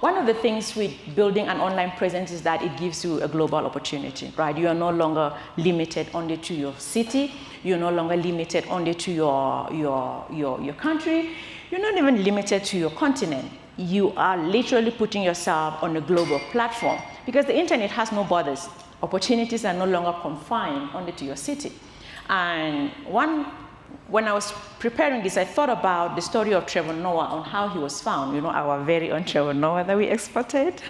One of the things with building an online presence is that it gives you a global opportunity, right? You are no longer limited only to your city. You're no longer limited only to your country. You're not even limited to your continent. You are literally putting yourself on a global platform because the internet has no borders. Opportunities are no longer confined only to your city. And when I was preparing this, I thought about the story of Trevor Noah on how he was found. You know, our very own Trevor Noah that we exported.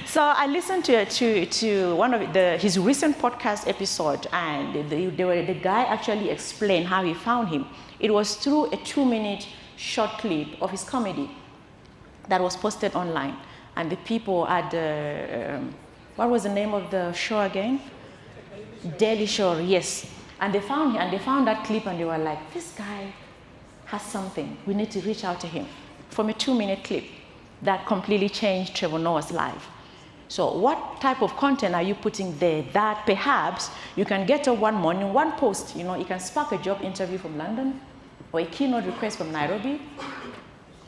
So I listened to one of his recent podcast episode, and the guy actually explained how he found him. It was through a 2-minute short clip of his comedy that was posted online. And the people at the, what was the name of the show again? Daily Show, yes. And they found him, and they found that clip, and they were like, this guy has something. We need to reach out to him. From a 2-minute clip that completely changed Trevor Noah's life. So what type of content are you putting there that perhaps you can get up one morning, one post, you know, you can spark a job interview from London, or a keynote request from Nairobi,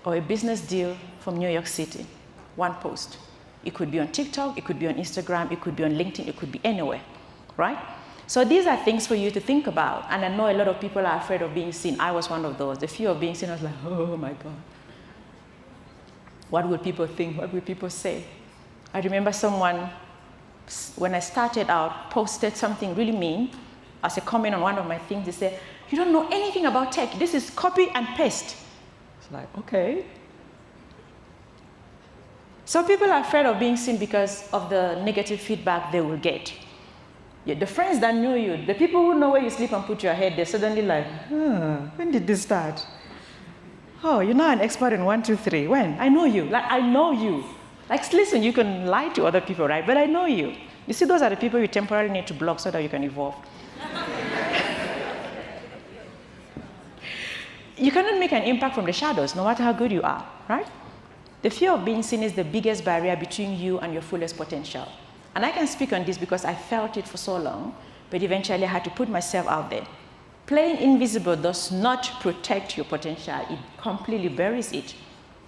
or a business deal from New York City. One post. It could be on TikTok, it could be on Instagram, it could be on LinkedIn, it could be anywhere, right? So these are things for you to think about. And I know a lot of people are afraid of being seen. I was one of those. The fear of being seen, I was like, oh my God. What will people think? What will people say? I remember someone, when I started out, posted something really mean as a comment on one of my things. They said, you don't know anything about tech. This is copy and paste. It's like, okay. So people are afraid of being seen because of the negative feedback they will get. Yeah, the friends that knew you, the people who know where you sleep and put your head, they're suddenly like, when did this start? Oh, you're not an expert in 1, 2, 3. When? I know you. Like, I know you. Like, listen, you can lie to other people, right? But I know you. You see, those are the people you temporarily need to block so that you can evolve. You cannot make an impact from the shadows, no matter how good you are, right? The fear of being seen is the biggest barrier between you and your fullest potential. And I can speak on this because I felt it for so long, but eventually I had to put myself out there. Playing invisible does not protect your potential. It completely buries it.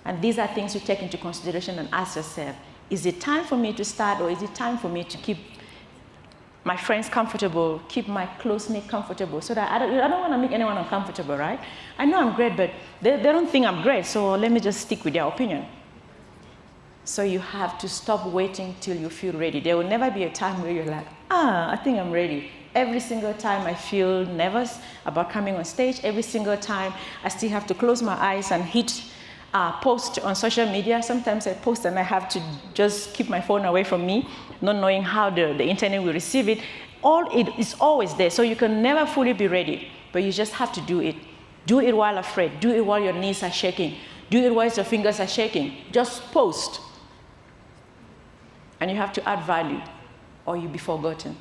And these are things you take into consideration and ask yourself, is it time for me to start, or is it time for me to keep my friends comfortable, keep my close-knit comfortable, so that I don't want to make anyone uncomfortable, right? I know I'm great, but they don't think I'm great, so let me just stick with their opinion. So you have to stop waiting till you feel ready. There will never be a time where you're like, I think I'm ready. Every single time I feel nervous about coming on stage, every single time I still have to close my eyes and hit post on social media. Sometimes I post and I have to just keep my phone away from me, not knowing how the internet will receive it. It is always there, so you can never fully be ready, but you just have to do it. Do it while afraid. Do it while your knees are shaking. Do it while your fingers are shaking. Just post. And you have to add value, or you'll be forgotten.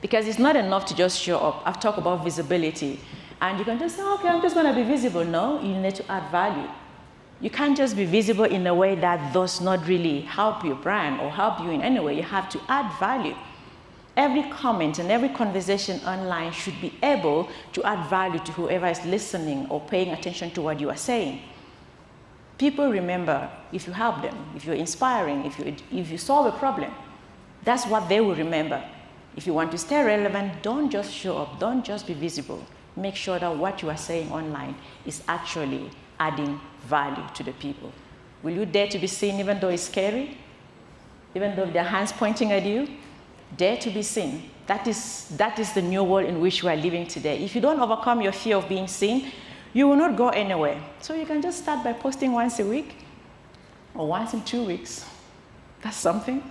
Because it's not enough to just show up. I've talked about visibility. And you can just say, okay, I'm just going to be visible. No, you need to add value. You can't just be visible in a way that does not really help your brand or help you in any way. You have to add value. Every comment and every conversation online should be able to add value to whoever is listening or paying attention to what you are saying. People remember if you help them, if you're inspiring, if you solve a problem. That's what they will remember. If you want to stay relevant, don't just show up, don't just be visible. Make sure that what you are saying online is actually adding value to the people. Will you dare to be seen even though it's scary? Even though their hands pointing at you? Dare to be seen. That is the new world in which we are living today. If you don't overcome your fear of being seen, you will not go anywhere. So you can just start by posting once a week or once in 2 weeks. That's something.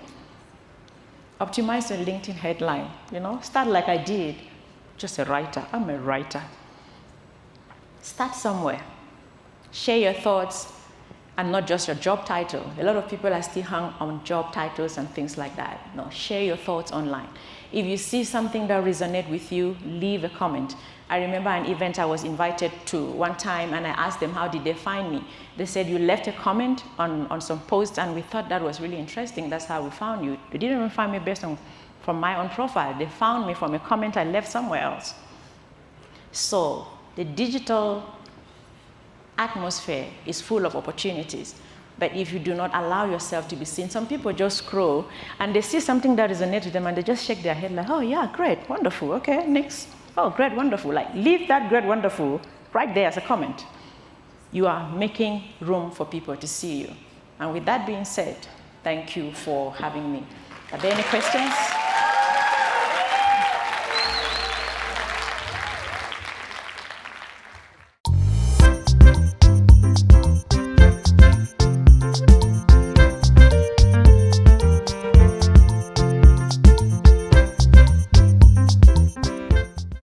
Optimize your LinkedIn headline. Start like I did. Just a writer. I'm a writer. Start somewhere. Share your thoughts and not just your job title. A lot of people are still hung on job titles and things like that. No, share your thoughts online. If you see something that resonates with you, leave a comment. I remember an event I was invited to one time, and I asked them how did they find me. They said, you left a comment on some post, and we thought that was really interesting. That's how we found you. They didn't even find me from my own profile. They found me from a comment I left somewhere else. So the digital atmosphere is full of opportunities, But if you do not allow yourself to be seen, some people just scroll and they see something that resonates with them and they just shake their head like, oh yeah, great, wonderful, okay, next. Oh, great, wonderful. Like, leave that great, wonderful right there as a comment. You are making room for people to see you. And with that being said, thank you for having me. Are there any questions?